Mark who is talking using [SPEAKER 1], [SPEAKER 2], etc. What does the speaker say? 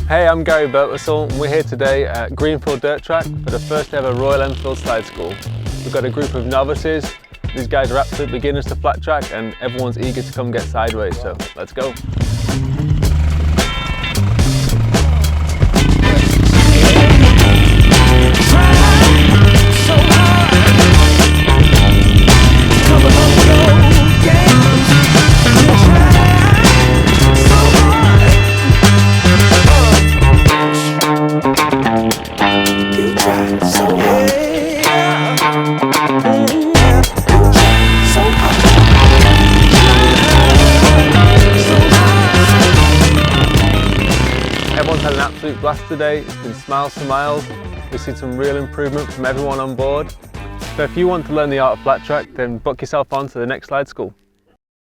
[SPEAKER 1] Hey, I'm Gary Birtwhistle and we're here today at Greenfield Dirt Track for the first ever Royal Enfield SLIDE School. We've got a group of novices. These guys are absolute beginners to flat track and everyone's eager to come get sideways, so let's go. Everyone's had an absolute blast today. It's been smiles to miles. We've seen some real improvement from everyone on board. So if you want to learn the art of flat track, then book yourself on to the next SLIDE School.